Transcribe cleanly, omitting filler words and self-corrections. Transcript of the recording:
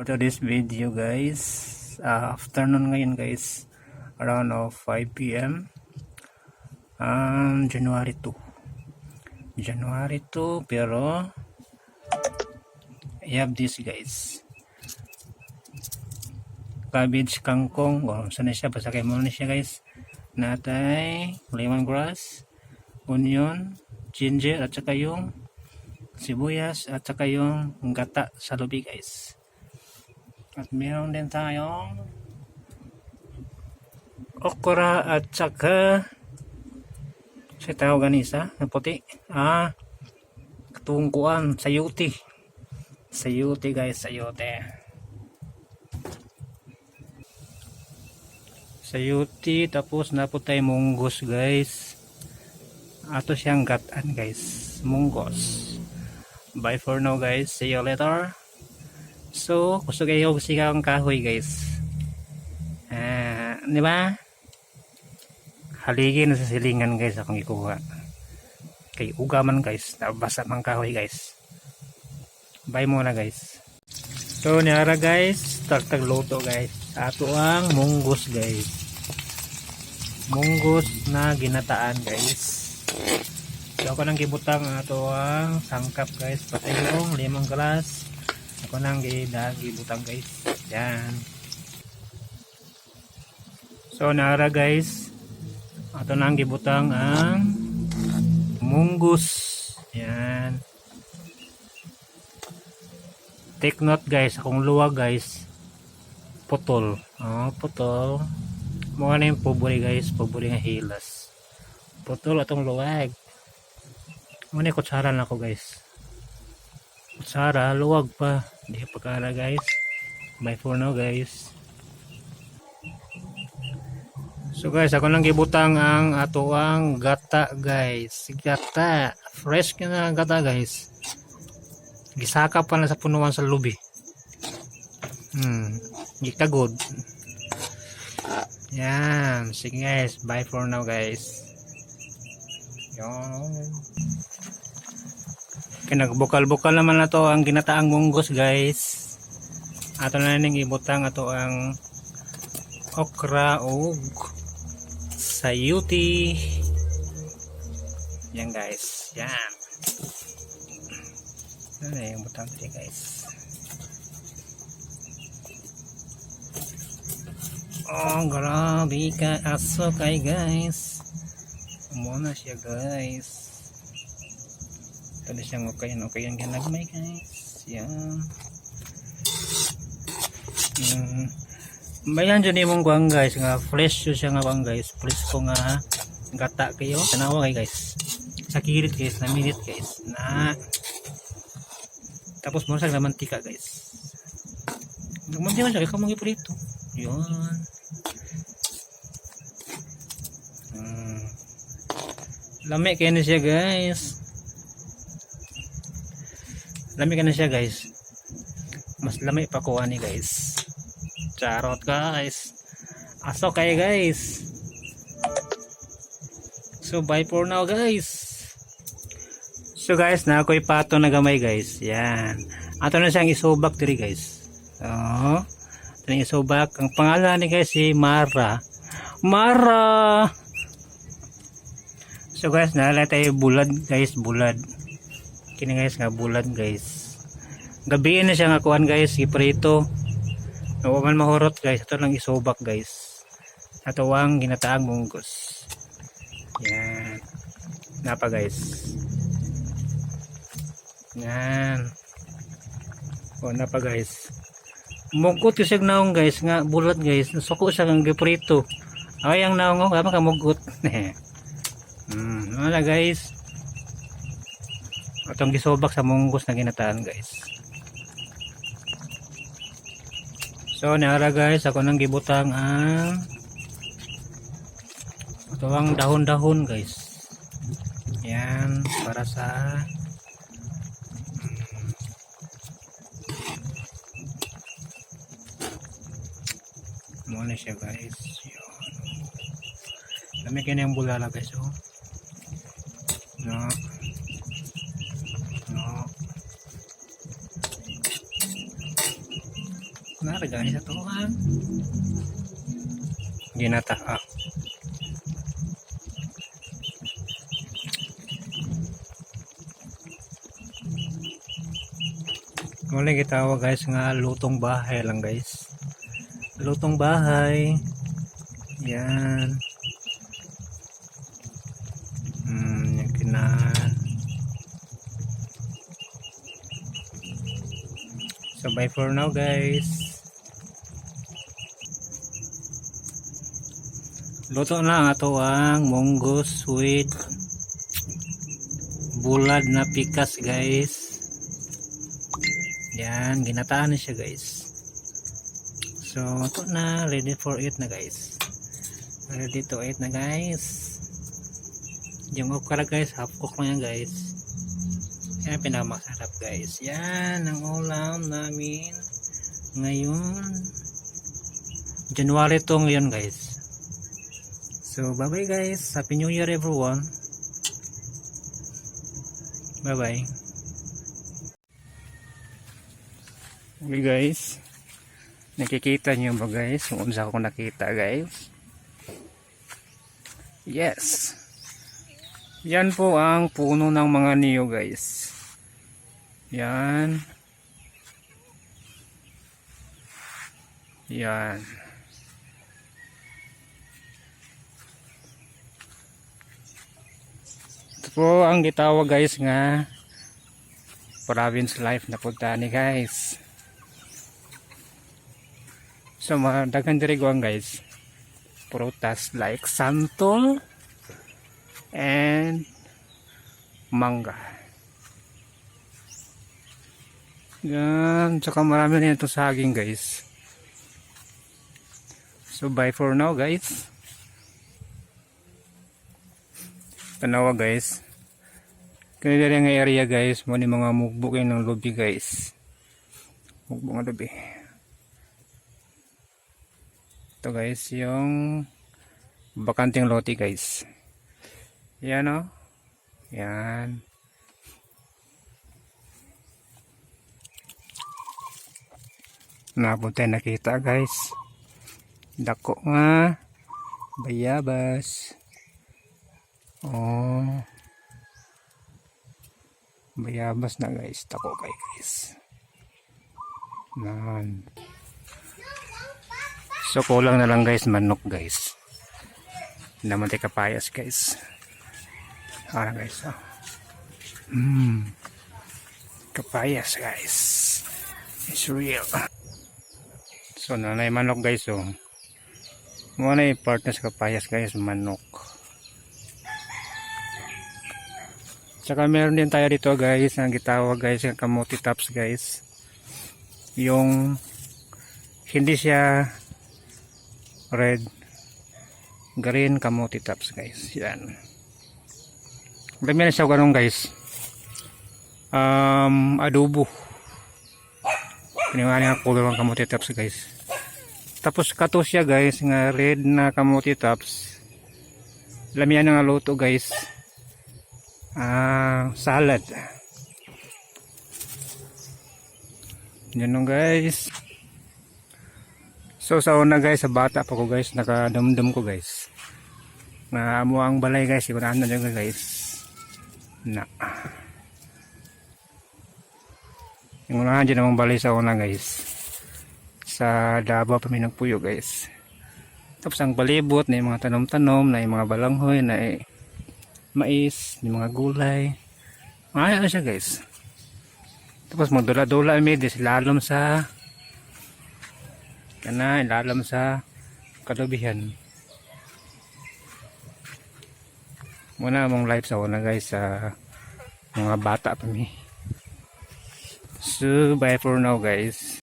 For today's video guys, afternoon ngayon guys, around 5 p.m. January 2 pero I have this guys, cabbage, kangkong, sana siya, pasakay mo na siya guys, natay lemongrass, onion, ginger at saka yung sibuyas at saka yung gata sa lubi guys. At meron din tayong okra at saka sa tawag ganisa na puti, katungkuan, sayuti guys, sayuti. Tapos naputay munggos guys, ato siyang gatan guys, munggos. Bye for now guys, see you later. So, gusto kayo sigang kahoy guys. Di ba? Haligi na sa silingan guys akong ikuha. Kay ugaman guys, nabasa mang kahoy guys. Bye muna guys. So, niara guys, tagtag luto guys. Ato ang munggos guys. Munggos na ginataan guys. So, ako nang gibutang ato ang sangkap guys. Pati yung lemongrass. Ako nang gibutang guys. Yan. So nara guys, ato nang gibutang ang munggos. Yan. Take note guys, akong luwag guys, putol. Putol. Mukha na yung pobore guys, pobore nga hilas. Putol atong luwag. Muna yung kutsara na ako guys. Kutsara, luwag pa. Hindi pagkara guys. Bye for now guys. So guys, ako lang gibutang ang ato ang gata guys. Gata. Fresh ka na gata guys. Gisaka pa na sa punuan sa lubi. Gikagod. Yan. Sige guys. Bye for now guys. Yan. Nagbukal-bukal naman na to ang ginataang munggos guys. Ato na ning ibutang ato ang okra o sayuti. Yan guys. Yan. Ano na yung butang dito guys. Grabe ka aso kay guys. Muna siya guys. Ito na siyang okay yung ginagmay guys. Yan. Bayan dyan yung kuwang guys, nga fresh yun siya nga kuwang guys, fresh ko nga gata kayo, tanawa kayo guys, sa kirit guys, na minute guys, na tapos mo sa mantika guys, nagmantika siya, ikaw mga iprito yun. Lami kayo na siya guys, lami ka na siya guys, mas lami pa kuha ni guys. Charot guys, aso kayo guys. So bye for now guys. So guys, na ako'y pato na gamay guys. Yan, ato na siyang isubak diri guys. So ito na isubak. Ang pangalan ni guys si Mara. So guys, nalala tayo bulad guys, bulad. Kini guys nga bulad guys. Gabiin na siya nga kuhan guys, iprito. Huwag man mahurot guys, ito lang isubak guys. Ito ang ginataang munggos. Yan. Napa guys. Yan. Napa guys. Mugot kasi naong guys, nga bulat guys. Nasuko siya ng giprito. Ay ang naong ko, kama kamugot. Wala guys. Itong gisubak sa munggos na ginataan guys. So nara guys, ako nang gibutang ang ito ang dahon-dahon guys. Yan, para sa muna siya guys. Dami kayo na yung bulala guys. No. Naragani sa tuhan. Ginata. Muli gitawa guys nga lutong bahay lang guys. Lutong bahay. Yan. Yung kinan. So bye for now guys. Luto na ang ato ang monggos with bulad na pikas guys. Yan, ginataan na siya guys. So ito na, ready for it na guys. Ready to eat na guys. Yung okra guys, half cook lang yan guys. Yan pinakamasarap guys. Yan ang ulam namin ngayon. January to ngayon guys. So bye bye guys. Happy New Year everyone. Bye bye. Okay guys. Nakikita nyo ba guys? Kung unsa ko nakita guys. Yes. Yan po ang puno ng mga niyo guys. Yan. Yan. Ito po ang gitawag guys nga province life na punta ni guys. So madaghan diri guang guys. Prutas like santol and mangga. Yan, tsaka marami na ito saging guys. So bye for now guys. Tanawa guys. Kaya dali nga area guys, mo ni mga mugbukin ng lubi guys. Mugbuk ng lubi. Ito guys, yung bakanting lote guys. Yan o. Yan. Napunta nakita guys. Dako nga. Bayabas. Oh. Bayabas na guys. Dako kay guys. Nan. So kulang na lang guys manok guys. Naman tayo kapayas guys. Ara guys. Oh. Kapayas guys. It's real. So nanay manok guys. Oh. Muna yung part na sa kapayas guys. Manok. Tsaka meron din tayo dito guys. Ang gitawag guys. Yung kamuti tops guys. Yung hindi siya red, green kamuti tops guys. Yan. Dami na siya ganun guys. Adobo. Pinungan nga color ng kamuti tops guys. Tapos kato siya guys nga red na kamuti tops. Lamian nga luto guys. Salad. Yan nung guys. So sa una guys, sa bata pa ko guys, nakadamdam ko guys. Na amo ang balay guys, ikunahan na dyan guys. Na. Yung unahan dyan namang balay sa una guys. Sa Davao pa may nagpuyo guys. Tapos ang palibot na yung mga tanom-tanom, na yung mga balanghoy, na mais, yung mga gulay. Mga siya guys. Tapos magdula-dula may lalom sa kana ilalam sa kalubihan. Muna mong live sa una guys sa mga bata pa mi. So bye for now guys.